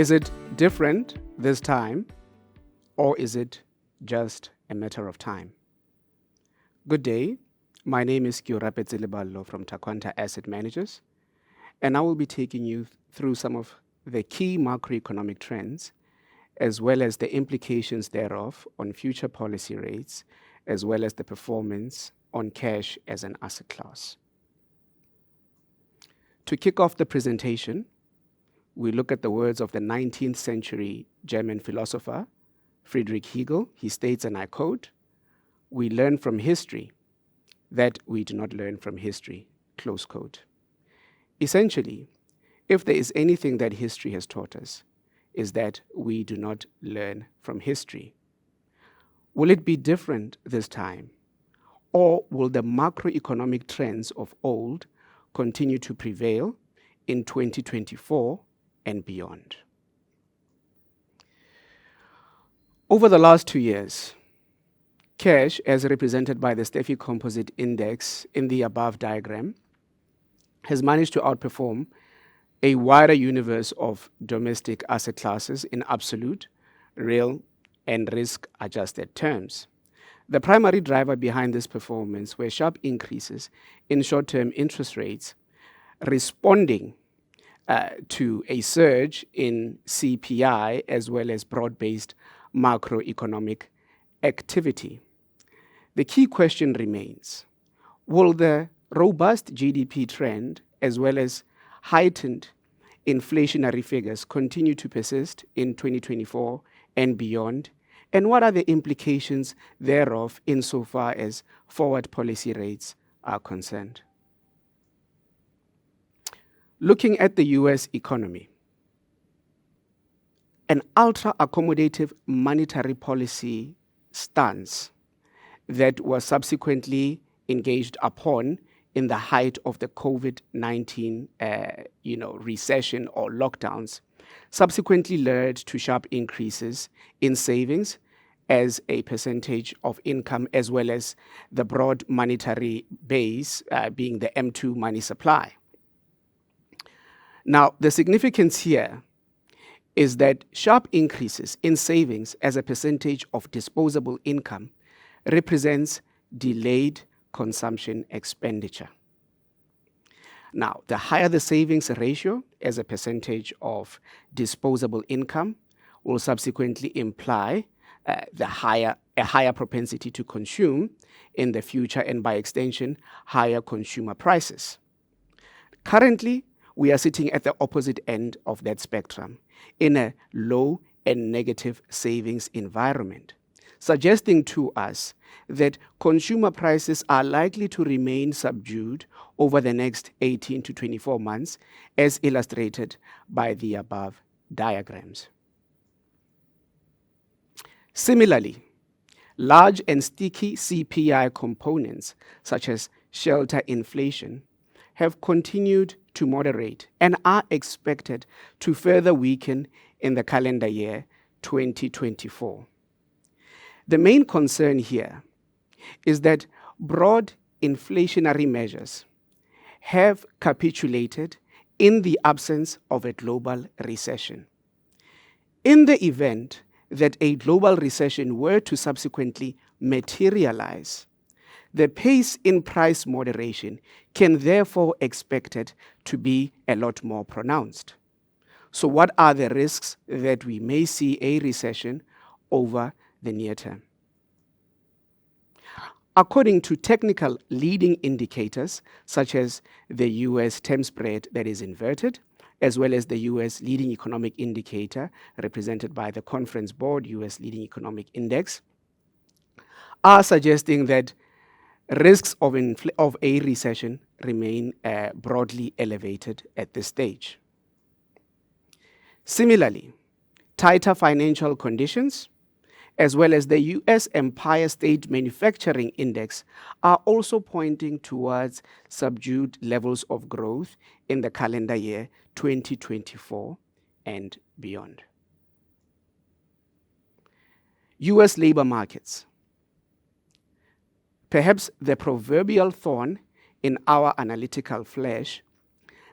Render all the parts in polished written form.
Is it different this time, or is it just a matter of time? Good day. My name is Keo Leballo from Takwanta Asset Managers, and I will be taking you through some of the key macroeconomic trends, as well as the implications thereof on future policy rates, as well as the performance on cash as an asset class. To kick off the presentation, we look at the words of the 19th century German philosopher, Friedrich Hegel. He states, and I quote, "We learn from history that we do not learn from history," close quote. Essentially, if there is anything that history has taught us, is that we do not learn from history. Will it be different this time? Or will the macroeconomic trends of old continue to prevail in 2024 and beyond? Over the last 2 years, cash, as represented by the Steffi Composite Index in the above diagram, has managed to outperform a wider universe of domestic asset classes in absolute, real, and risk-adjusted terms. The primary driver behind this performance were sharp increases in short-term interest rates, responding to a surge in CPI as well as broad-based macroeconomic activity. The key question remains: will the robust GDP trend as well as heightened inflationary figures continue to persist in 2024 and beyond? And what are the implications thereof insofar as forward policy rates are concerned? Looking at the US economy, an ultra-accommodative monetary policy stance that was subsequently engaged upon in the height of the COVID-19 recession or lockdowns subsequently led to sharp increases in savings as a percentage of income, as well as the broad monetary base being the M2 money supply. Now, the significance here is that sharp increases in savings as a percentage of disposable income represents delayed consumption expenditure. Now, the higher the savings ratio as a percentage of disposable income will subsequently imply a higher propensity to consume in the future, and by extension, higher consumer prices. Currently, we are sitting at the opposite end of that spectrum in a low and negative savings environment, suggesting to us that consumer prices are likely to remain subdued over the next 18 to 24 months, as illustrated by the above diagrams. Similarly, large and sticky CPI components, such as shelter inflation, have continued to moderate and are expected to further weaken in the calendar year 2024. The main concern here is that broad inflationary measures have capitulated in the absence of a global recession. In the event that a global recession were to subsequently materialize, the pace in price moderation can therefore expected to be a lot more pronounced. So what are the risks that we may see a recession over the near term? According to technical leading indicators, such as the US term spread that is inverted, as well as the US leading economic indicator represented by the Conference Board US Leading Economic Index, are suggesting that risks of a recession remain broadly elevated at this stage. Similarly, tighter financial conditions, as well as the US Empire State Manufacturing Index, are also pointing towards subdued levels of growth in the calendar year 2024 and beyond. US labor markets. Perhaps the proverbial thorn in our analytical flesh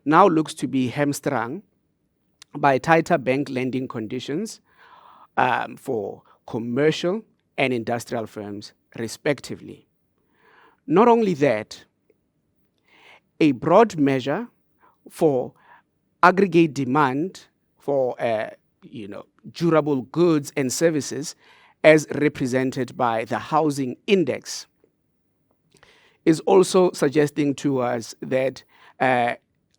now looks to be hamstrung by tighter bank lending conditions for commercial and industrial firms, respectively. Not only that, a broad measure for aggregate demand for durable goods and services, as represented by the housing index, is also suggesting to us that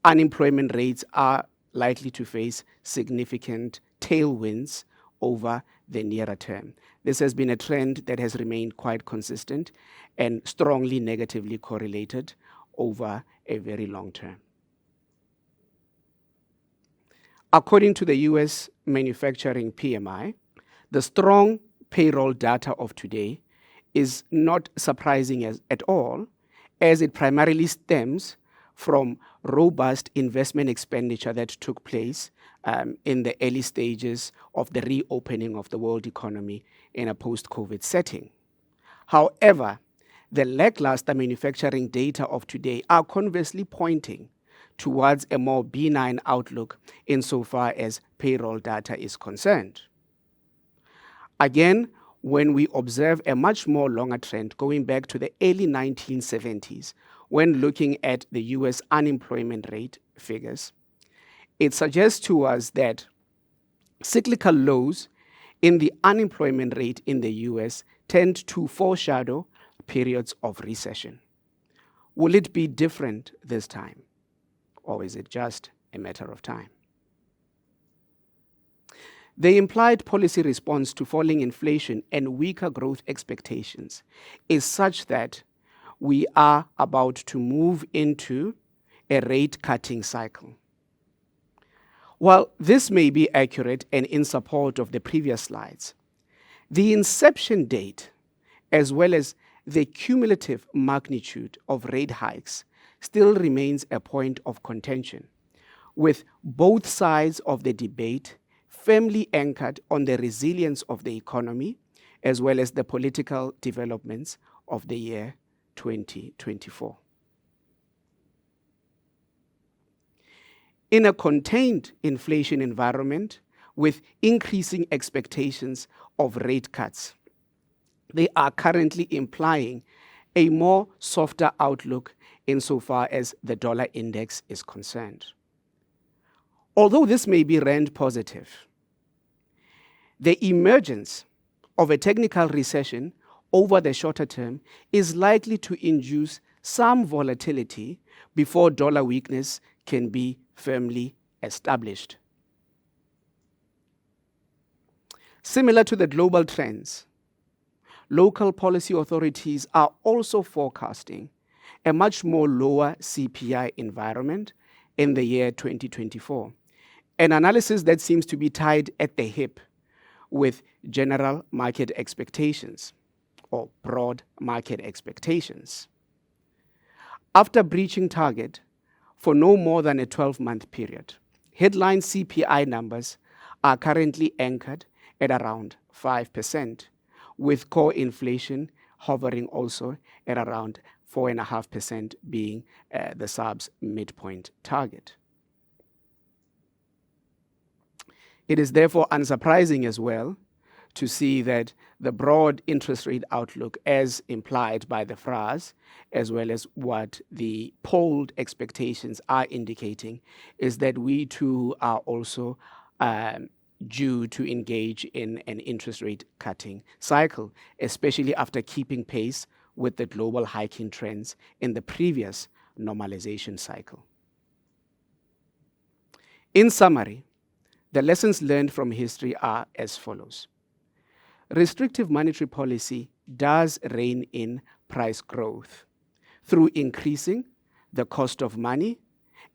unemployment rates are likely to face significant tailwinds over the nearer term. This has been a trend that has remained quite consistent and strongly negatively correlated over a very long term. According to the US manufacturing PMI, the strong payroll data of today is not surprising at all, as it primarily stems from robust investment expenditure that took place in the early stages of the reopening of the world economy in a post-COVID setting. However, the lackluster manufacturing data of today are conversely pointing towards a more benign outlook insofar as payroll data is concerned. Again, when we observe a much more longer trend going back to the early 1970s, when looking at the US unemployment rate figures, it suggests to us that cyclical lows in the unemployment rate in the US tend to foreshadow periods of recession. Will it be different this time? Or is it just a matter of time? The implied policy response to falling inflation and weaker growth expectations is such that we are about to move into a rate-cutting cycle. While this may be accurate and in support of the previous slides, the inception date, as well as the cumulative magnitude of rate hikes, still remains a point of contention, with both sides of the debate firmly anchored on the resilience of the economy, as well as the political developments of the year 2024. In a contained inflation environment with increasing expectations of rate cuts, they are currently implying a more softer outlook insofar as the dollar index is concerned. Although this may be rand positive, the emergence of a technical recession over the shorter term is likely to induce some volatility before dollar weakness can be firmly established. Similar to the global trends, local policy authorities are also forecasting a much more lower CPI environment in the year 2024, an analysis that seems to be tied at the hip with general market expectations or broad market expectations. After breaching target for no more than a 12-month period, headline CPI numbers are currently anchored at around 5%, with core inflation hovering also at around 4.5% being the SARB's midpoint target. It is therefore unsurprising as well to see that the broad interest rate outlook, as implied by the FRAs, as well as what the polled expectations are indicating, is that we too are also due to engage in an interest rate cutting cycle, especially after keeping pace with the global hiking trends in the previous normalization cycle. In summary, the lessons learned from history are as follows. Restrictive monetary policy does rein in price growth through increasing the cost of money,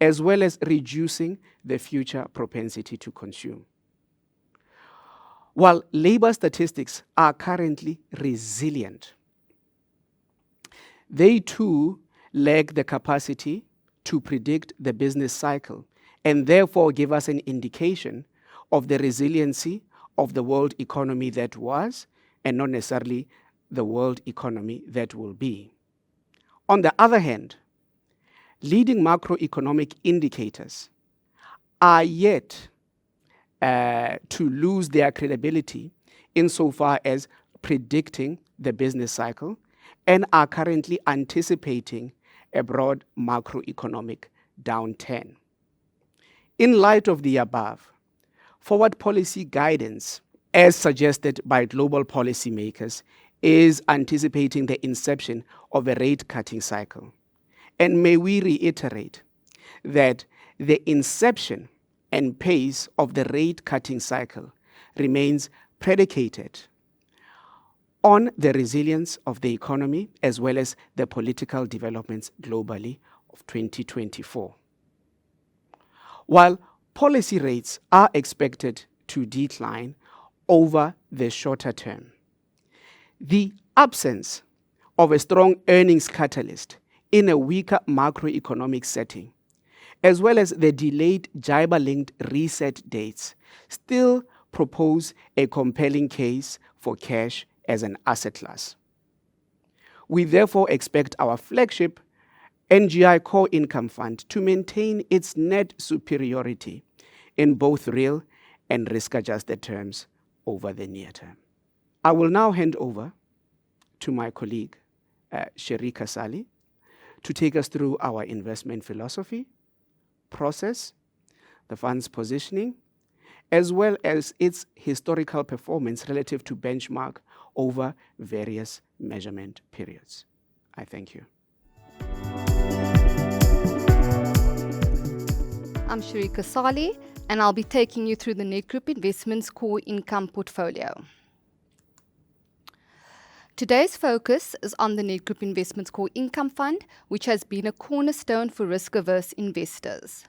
as well as reducing the future propensity to consume. While labor statistics are currently resilient, they too lack the capacity to predict the business cycle and therefore give us an indication of the resiliency of the world economy that was and not necessarily the world economy that will be. On the other hand, leading macroeconomic indicators are yet to lose their credibility insofar as predicting the business cycle and are currently anticipating a broad macroeconomic downturn. In light of the above, forward policy guidance, as suggested by global policymakers, is anticipating the inception of a rate-cutting cycle. And may we reiterate that the inception and pace of the rate-cutting cycle remains predicated on the resilience of the economy as well as the political developments globally of 2024. While policy rates are expected to decline over the shorter term, the absence of a strong earnings catalyst in a weaker macroeconomic setting, as well as the delayed JIBAR-linked reset dates, still propose a compelling case for cash as an asset class. We therefore expect our flagship NGI Core Income Fund to maintain its net superiority in both real and risk-adjusted terms over the near term. I will now hand over to my colleague, Sharika Salie, to take us through our investment philosophy, process, the fund's positioning, as well as its historical performance relative to benchmark over various measurement periods. I thank you. I'm Sharika Salie, and I'll be taking you through the Nedgroup Investments Core Income Portfolio. Today's focus is on the Nedgroup Investments Core Income Fund, which has been a cornerstone for risk-averse investors.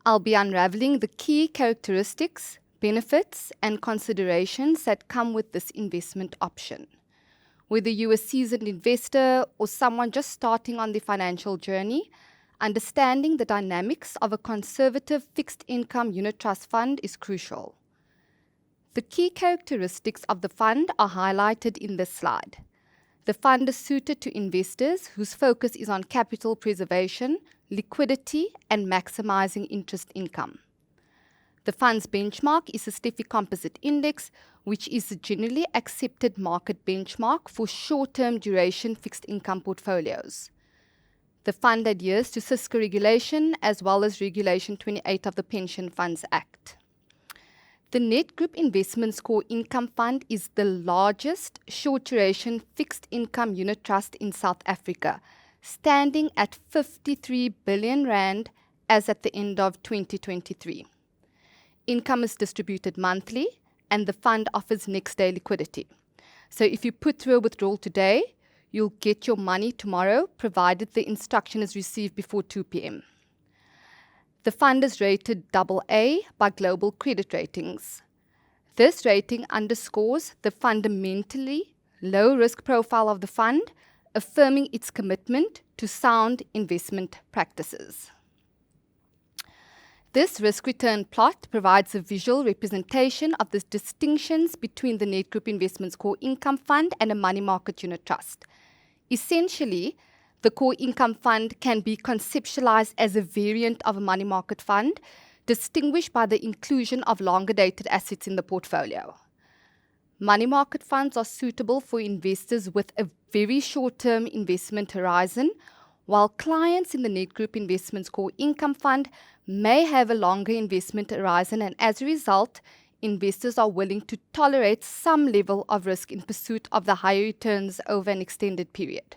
I'll be unraveling the key characteristics, benefits, and considerations that come with this investment option. Whether you're a seasoned investor or someone just starting on the financial journey, understanding the dynamics of a conservative fixed income unit trust fund is crucial. The key characteristics of the fund are highlighted in this slide. The fund is suited to investors whose focus is on capital preservation, liquidity, and maximizing interest income. The fund's benchmark is the STEFI Composite Index, which is a generally accepted market benchmark for short-term duration fixed income portfolios. The fund adheres to SISCA regulation as well as Regulation 28 of the Pension Funds Act. The Nedgroup Investments Core Income Fund is the largest short-duration fixed income unit trust in South Africa, standing at 53 billion rand as at the end of 2023. Income is distributed monthly, and the fund offers next-day liquidity. So if you put through a withdrawal today, you'll get your money tomorrow, provided the instruction is received before 2 p.m. The fund is rated AA by Global Credit Ratings. This rating underscores the fundamentally low risk profile of the fund, affirming its commitment to sound investment practices. This risk-return plot provides a visual representation of the distinctions between the Nedgroup Investments Core Income Fund and a money market unit trust. Essentially, the Core Income Fund can be conceptualized as a variant of a money market fund, distinguished by the inclusion of longer-dated assets in the portfolio. Money market funds are suitable for investors with a very short-term investment horizon, while clients in the Nedgroup Investments Core Income Fund may have a longer investment horizon, and as a result, investors are willing to tolerate some level of risk in pursuit of the higher returns over an extended period.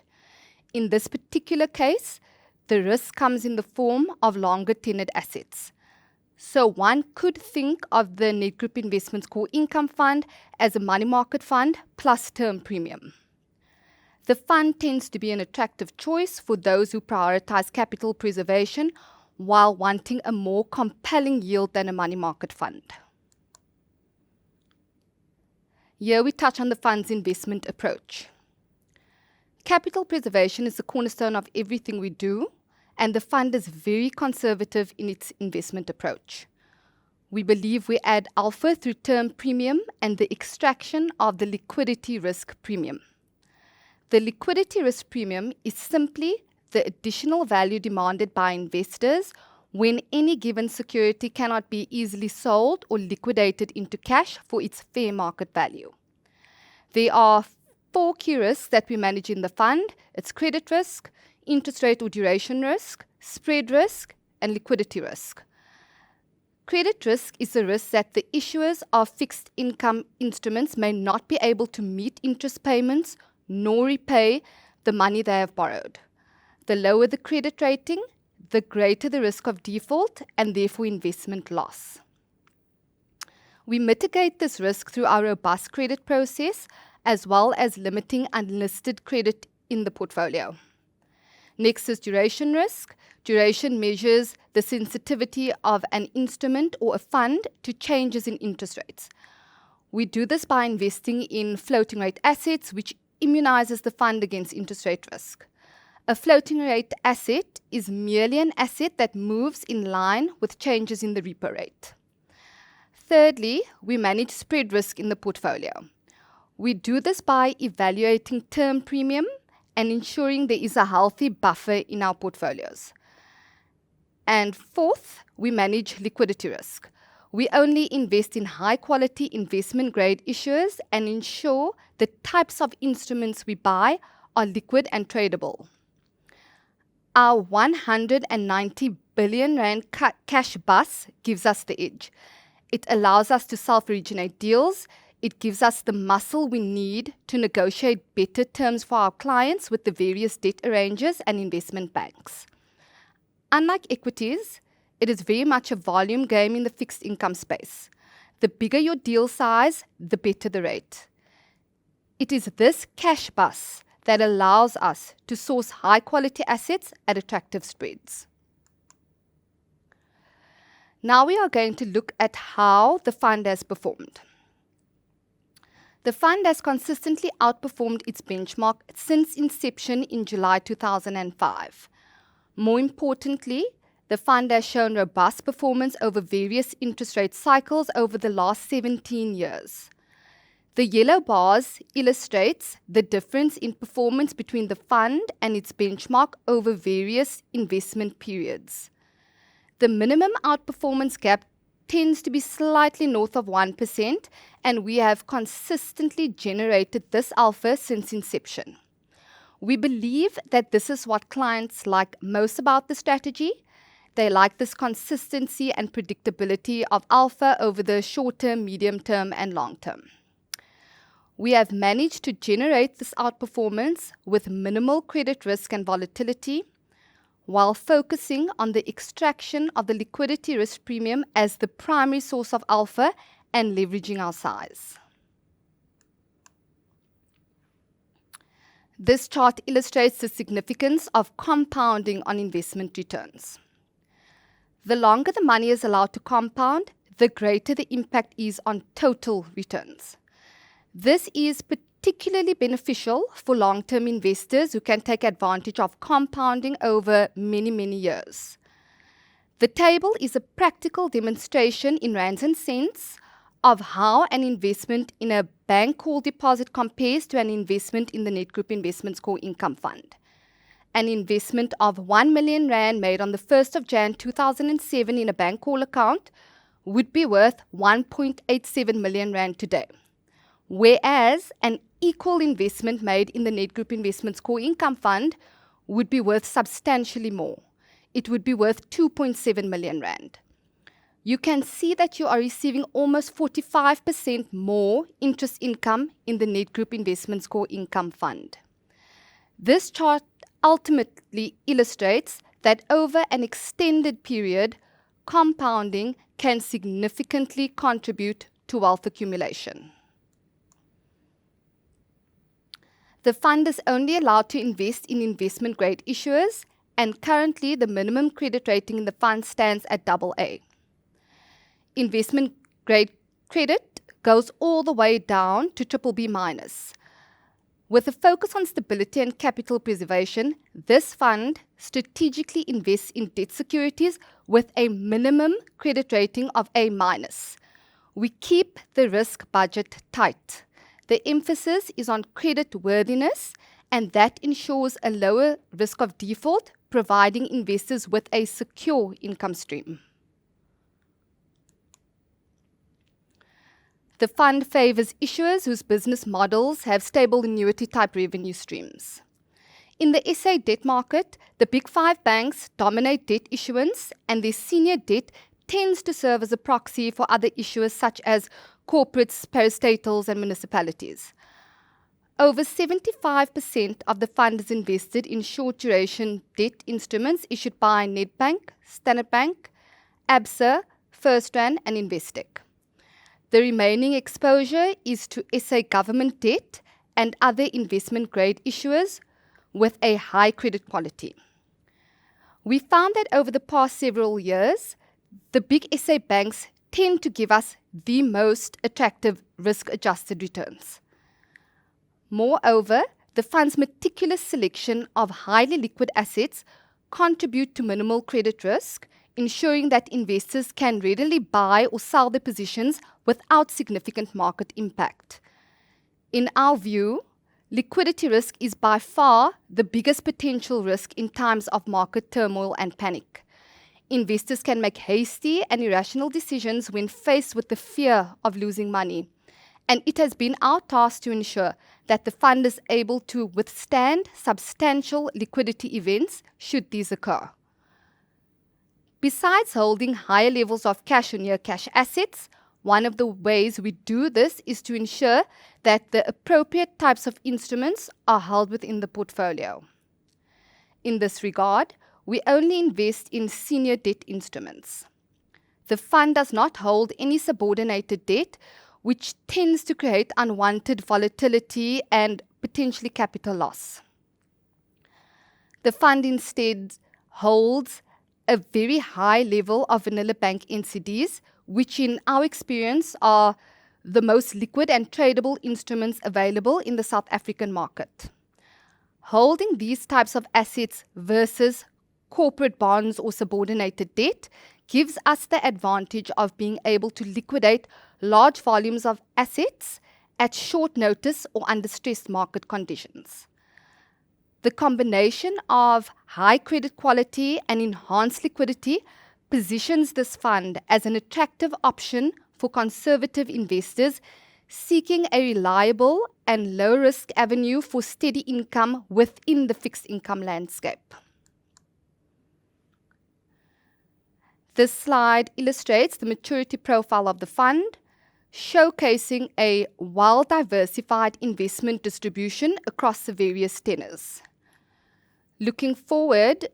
In this particular case, the risk comes in the form of longer tenured assets. So one could think of the Nedgroup Investments Core Income Fund as a money market fund plus term premium. The fund tends to be an attractive choice for those who prioritize capital preservation while wanting a more compelling yield than a money market fund. Here we touch on the fund's investment approach. Capital preservation is the cornerstone of everything we do, and the fund is very conservative in its investment approach. We believe we add alpha through term premium and the extraction of the liquidity risk premium. The liquidity risk premium is simply the additional value demanded by investors when any given security cannot be easily sold or liquidated into cash for its fair market value. There are 4 key risks that we manage in the fund. It's credit risk, interest rate or duration risk, spread risk, and liquidity risk. Credit risk is the risk that the issuers of fixed income instruments may not be able to meet interest payments nor repay the money they have borrowed. The lower the credit rating, the greater the risk of default and therefore investment loss. We mitigate this risk through our robust credit process as well as limiting unlisted credit in the portfolio. Next is duration risk. Duration measures the sensitivity of an instrument or a fund to changes in interest rates. We do this by investing in floating rate assets, which immunizes the fund against interest rate risk. A floating rate asset is merely an asset that moves in line with changes in the repo rate. Thirdly, we manage spread risk in the portfolio. We do this by evaluating term premium and ensuring there is a healthy buffer in our portfolios. And fourth, we manage liquidity risk. We only invest in high-quality investment-grade issuers and ensure the types of instruments we buy are liquid and tradable. Our 190 billion rand cash bus gives us the edge. It allows us to self-originate deals. It gives us the muscle we need to negotiate better terms for our clients with the various debt arrangers and investment banks. Unlike equities, it is very much a volume game in the fixed income space. The bigger your deal size, the better the rate. It is this cash bus that allows us to source high-quality assets at attractive spreads. Now we are going to look at how the fund has performed. The fund has consistently outperformed its benchmark since inception in July 2005. More importantly, the fund has shown robust performance over various interest rate cycles over the last 17 years. The yellow bars illustrates the difference in performance between the fund and its benchmark over various investment periods. The minimum outperformance gap tends to be slightly north of 1%, and we have consistently generated this alpha since inception. We believe that this is what clients like most about the strategy. They like this consistency and predictability of alpha over the short term, medium term, and long term. We have managed to generate this outperformance with minimal credit risk and volatility, while focusing on the extraction of the liquidity risk premium as the primary source of alpha and leveraging our size. This chart illustrates the significance of compounding on investment returns. The longer the money is allowed to compound, the greater the impact is on total returns. This is particularly beneficial for long-term investors who can take advantage of compounding over many, many years. The table is a practical demonstration in rands and cents of how an investment in a bank call deposit compares to an investment in the Nedgroup Investments Core Income Fund. An investment of 1 million rand made on the 1st of Jan 2007 in a bank call account would be worth 1.87 million rand today, whereas an equal investment made in the Nedgroup Investments Core Income Fund would be worth substantially more. It would be worth 2.7 million rand. You can see that you are receiving almost 45% more interest income in the Nedgroup Investments Core Income Fund. This chart ultimately illustrates that over an extended period, compounding can significantly contribute to wealth accumulation. The fund is only allowed to invest in investment-grade issuers, and currently the minimum credit rating in the fund stands at AA. Investment-grade credit goes all the way down to BBB-. With a focus on stability and capital preservation, this fund strategically invests in debt securities with a minimum credit rating of A-. We keep the risk budget tight. The emphasis is on credit worthiness, and that ensures a lower risk of default, providing investors with a secure income stream. The fund favors issuers whose business models have stable annuity-type revenue streams. In the SA debt market, the big five banks dominate debt issuance, and their senior debt tends to serve as a proxy for other issuers such as corporates, parastatals, and municipalities. Over 75% of the fund is invested in short-duration debt instruments issued by Nedbank, Standard Bank, ABSA, FirstRand, and Investec. The remaining exposure is to SA government debt and other investment-grade issuers with a high credit quality. We found that over the past several years, the big SA banks tend to give us the most attractive risk-adjusted returns. Moreover, the fund's meticulous selection of highly liquid assets contribute to minimal credit risk, ensuring that investors can readily buy or sell their positions without significant market impact. In our view, liquidity risk is by far the biggest potential risk in times of market turmoil and panic. Investors can make hasty and irrational decisions when faced with the fear of losing money, and it has been our task to ensure that the fund is able to withstand substantial liquidity events should these occur. Besides holding higher levels of cash or near cash assets, one of the ways we do this is to ensure that the appropriate types of instruments are held within the portfolio. In this regard, we only invest in senior debt instruments. The fund does not hold any subordinated debt, which tends to create unwanted volatility and potentially capital loss. The fund instead holds a very high level of vanilla bank NCDs, which in our experience are the most liquid and tradable instruments available in the South African market. Holding these types of assets versus corporate bonds or subordinated debt gives us the advantage of being able to liquidate large volumes of assets at short notice or under stressed market conditions. The combination of high credit quality and enhanced liquidity positions this fund as an attractive option for conservative investors seeking a reliable and low-risk avenue for steady income within the fixed income landscape. This slide illustrates the maturity profile of the fund, showcasing a well-diversified investment distribution across the various tenors. Looking forward,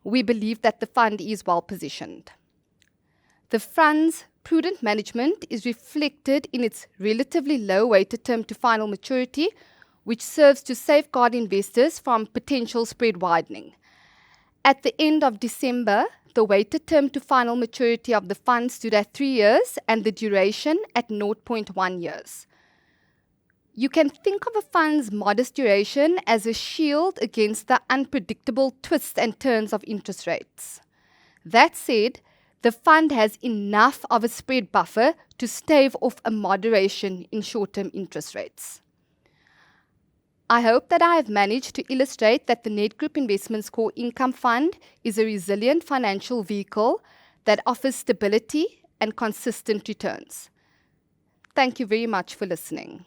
we believe that the fund is well positioned. The fund's prudent management is reflected in its relatively low weighted term to final maturity, which serves to safeguard investors from potential spread widening. At the end of December, the weighted term to final maturity of the fund stood at 3 years and the duration at 0.1 years. You can think of a fund's modest duration as a shield against the unpredictable twists and turns of interest rates. That said, the fund has enough of a spread buffer to stave off a moderation in short-term interest rates. I hope that I have managed to illustrate that the Nedgroup Investments Core Income Fund is a resilient financial vehicle that offers stability and consistent returns. Thank you very much for listening.